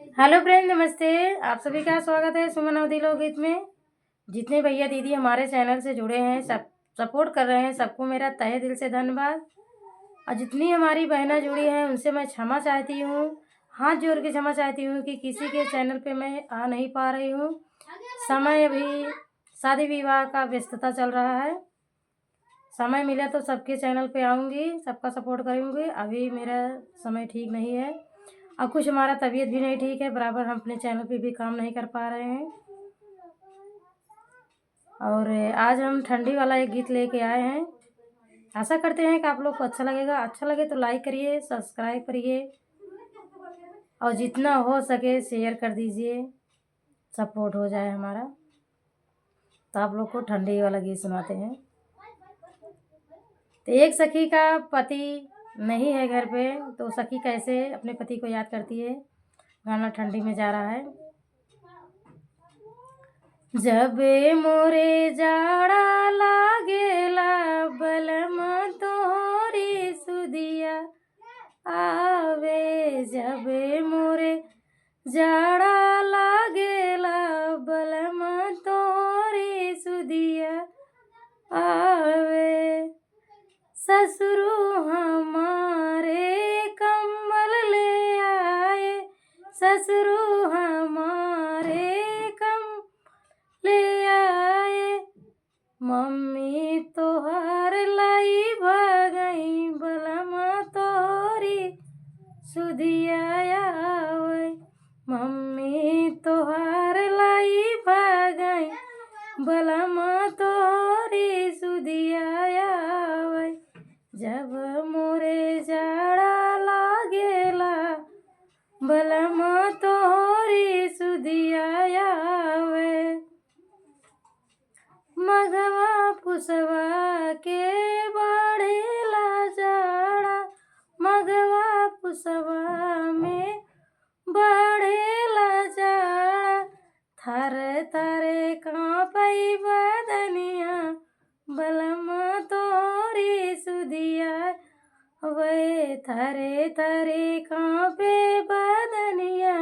Hello friend, नमस्ते। आप सभी का स्वागत है सुमन अवधी लोकगीत में। जितने भैया दीदी हमारे चैनल से जुड़े हैं, सब सपोर्ट कर रहे हैं, सबको मेरा तहे दिल से धन्यवाद। और जितनी हमारी बहनें जुड़ी हैं उनसे मैं क्षमा चाहती हूँ, हाथ जोड़ के क्षमा चाहती हूँ कि किसी के चैनल पे मैं आ नहीं पा रही हूँ। समय अभी शादी विवाह का व्यस्तता चल रहा है। समय मिला तो सबके चैनल पे आऊँगी, सबका सपोर्ट करूँगी। अभी मेरा समय ठीक नहीं है और कुछ हमारा तबीयत भी नहीं ठीक है, बराबर हम अपने चैनल पे भी काम नहीं कर पा रहे हैं। और आज हम ठंडी वाला एक गीत लेके आए हैं। आशा करते हैं कि आप लोग को अच्छा लगेगा। अच्छा लगे तो लाइक करिए, सब्सक्राइब करिए और जितना हो सके शेयर कर दीजिए, सपोर्ट हो जाए हमारा। तो आप लोग को ठंडी वाला गीत सुनाते हैं। तो एक सखी का पति नहीं है घर पे, तो सखी कैसे अपने पति को याद करती है। गाना ठंडी में जा रहा है। जब मोरे जाड़ा लागेला बलमा तोहरी सुदिया आवे। जब मोरे जाड़ा लागेला बलमा तोहरी सुदिया आवे। ससुरु हमारे कम्बल ले आए, ससुरु हमारे ले आए। मम्मी तोहार लाई भगई बलमा तोरी सुधिया आवे। मम्मी तोहार लाई भगई बलमा तोरी सुधिया आवे। जब मोरे जाड़ा लागेला बलमा तोरी सुधिया आवे। मघवा पुसवा के बढ़ेला जाड़ा, मघवा पुसवा में बढ़ेला जाड़ा। थर थर कांपई बदनिया बलमा तोरी सुधिया वे। थरे थरे कांपे बदनिया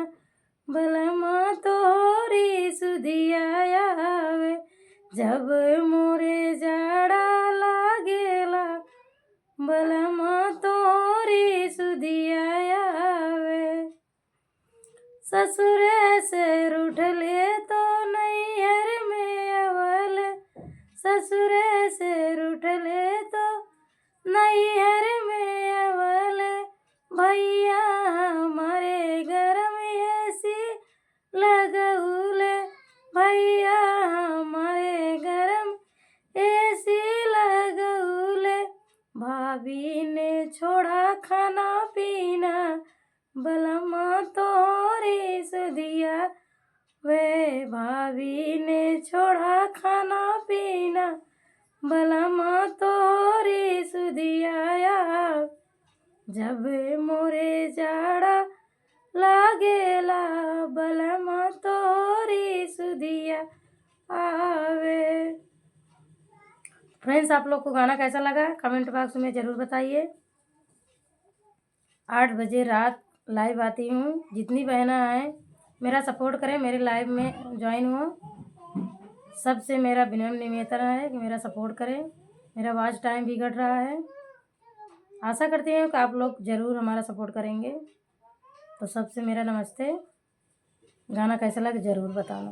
बलमा तोरी सुधिया आवे। जब मोरे जाड़ा लागेला बलमा तोरी सुधिया आवे। ससुरे से रूठले तो नैहर में अवल, ससुरे से रूठले तो नैहर में अवल। भैया हमारे घर में ऐसी लगौले, भैया हमारे घर में ऐसी लगौले। भाभी ने छोड़ा खाना पीना बलमा तोरी सुधिया वे। भाभी ने छोड़ा खाना पीना बलमा तोरी सुधिया आवे। जब मोरे जाड़ा लागेला बलमा तोरी सुधिया आवे। फ्रेंड्स, आप लोग को गाना कैसा लगा कमेंट बॉक्स में ज़रूर बताइए। 8 बजे रात लाइव आती हूँ। जितनी बहना हैं मेरा सपोर्ट करें, मेरे लाइव में ज्वाइन हो। सबसे मेरा विनम्र निवेदन है कि मेरा सपोर्ट करें। मेरा वॉच टाइम बिगड़ रहा है। आशा करते हैं कि आप लोग ज़रूर हमारा सपोर्ट करेंगे। तो सबसे मेरा नमस्ते। गाना कैसा लगा ज़रूर बताना।